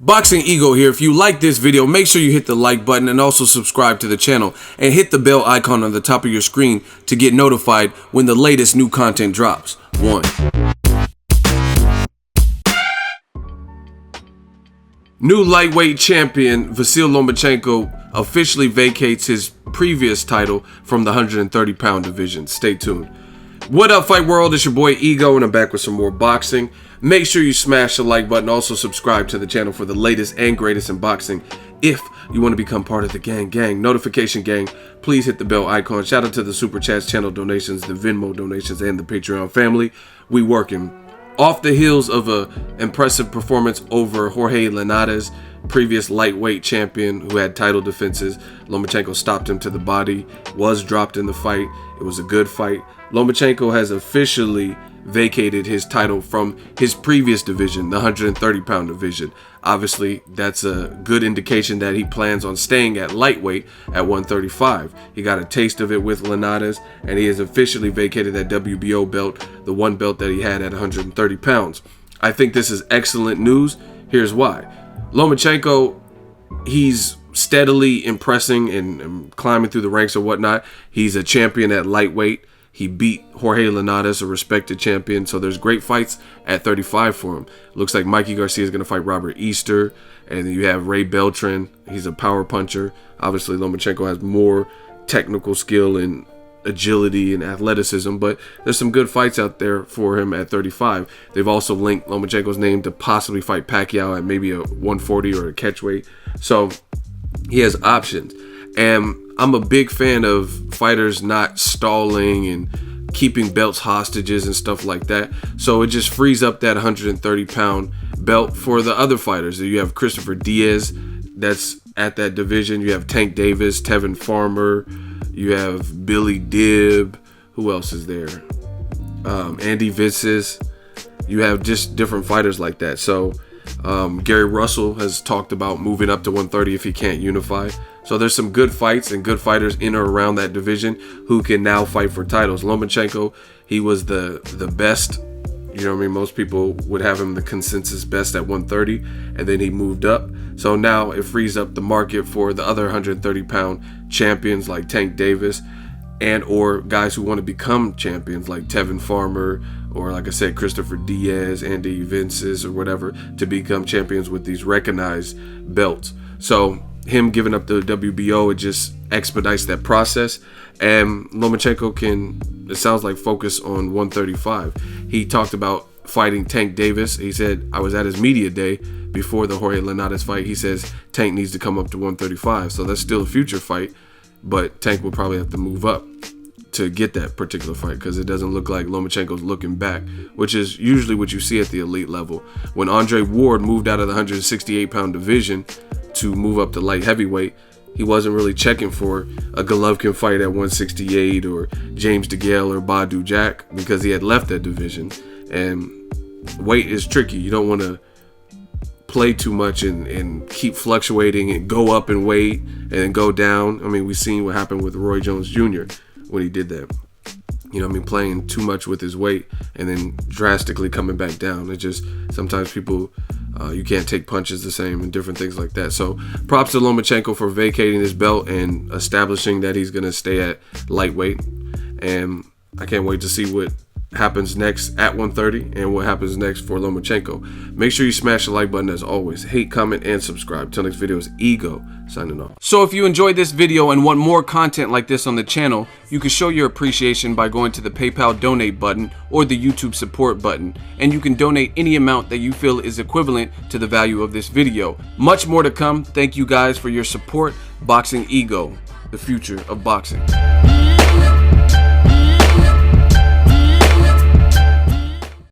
Boxing Ego here. If you like this video, make sure you hit the like button and also subscribe to the channel and hit the bell icon on the top of your screen to get notified when the latest new content drops. 1. New lightweight champion Vasyl Lomachenko officially vacates his previous title from the 130-pound division. Stay tuned. What up, Fight World? It's your boy Ego, and I'm back with some more boxing. Make sure you smash the like button. Also subscribe to the channel for the latest and greatest in boxing. If you want to become part of the gang, notification gang, please hit the bell icon. Shout out to the Super Chats, channel donations, the Venmo donations, and the Patreon family. We working. Off the heels of a impressive performance over Jorge Linares, previous lightweight champion who had title defenses, Lomachenko stopped him to the body, was dropped in the fight. It was a good fight. Lomachenko has officially vacated his title from his previous division, the 130-pound division. Obviously, that's a good indication that he plans on staying at lightweight at 135. He got a taste of it with Linares, and he has officially vacated that WBO belt, the one belt that he had at 130 pounds. I think this is excellent news. Here's why. Lomachenko, he's steadily impressing and climbing through the ranks and whatnot. He's a champion at lightweight. He beat Jorge Linares, a respected champion, so there's great fights at 35 for him. Looks like Mikey Garcia is going to fight Robert Easter, and then you have Ray Beltran. He's a power puncher. Obviously, Lomachenko has more technical skill and agility and athleticism, but there's some good fights out there for him at 35. They've also linked Lomachenko's name to possibly fight Pacquiao at maybe a 140 or a catchweight, so he has options. And I'm a big fan of fighters not stalling and keeping belts hostages and stuff like that. So it just frees up that 130-pound belt for the other fighters. You have Christopher Diaz that's at that division. You have Tank Davis, Tevin Farmer. You have Billy Dibb. Who else is there? Andy Vinces. You have just different fighters like that. So Gary Russell has talked about moving up to 130 if he can't unify. So there's some good fights and good fighters in or around that division who can now fight for titles. Lomachenko, he was the best. You know what I mean? Most people would have him the consensus best at 130, and then he moved up. So now it frees up the market for the other 130-pound champions like Tank Davis and or guys who want to become champions like Tevin Farmer or, like I said, Christopher Diaz, Andy Vinces or whatever, to become champions with these recognized belts. So him giving up the WBO, it just expedites that process, and Lomachenko can, it sounds like, focus on 135. He talked about fighting Tank Davis. He said, I was at his media day before the Jorge Linares fight. He says Tank needs to come up to 135, so that's still a future fight, but Tank will probably have to move up to get that particular fight because it doesn't look like Lomachenko's looking back, which is usually what you see at the elite level. When Andre Ward moved out of the 168-pound division to move up to light heavyweight, he wasn't really checking for a Golovkin fight at 168 or James DeGale or Badu Jack because he had left that division. And weight is tricky. You don't want to play too much and keep fluctuating and go up in weight and then go down. I mean, we've seen what happened with Roy Jones Jr. when he did that. You know what I mean? Playing too much with his weight and then drastically coming back down. It just, sometimes people, you can't take punches the same and different things like that. So props to Lomachenko for vacating his belt and establishing that he's going to stay at lightweight. And I can't wait to see what happens next at 130 and what happens next for Lomachenko. Make sure you smash the like button as always. Hate, comment, and subscribe. Till next video is Ego signing off. So if you enjoyed this video and want more content like this on the channel, you can show your appreciation by going to the PayPal donate button or the YouTube support button, and you can donate any amount that you feel is equivalent to the value of this video. Much more to come. Thank you guys for your support. Boxing Ego, the future of boxing.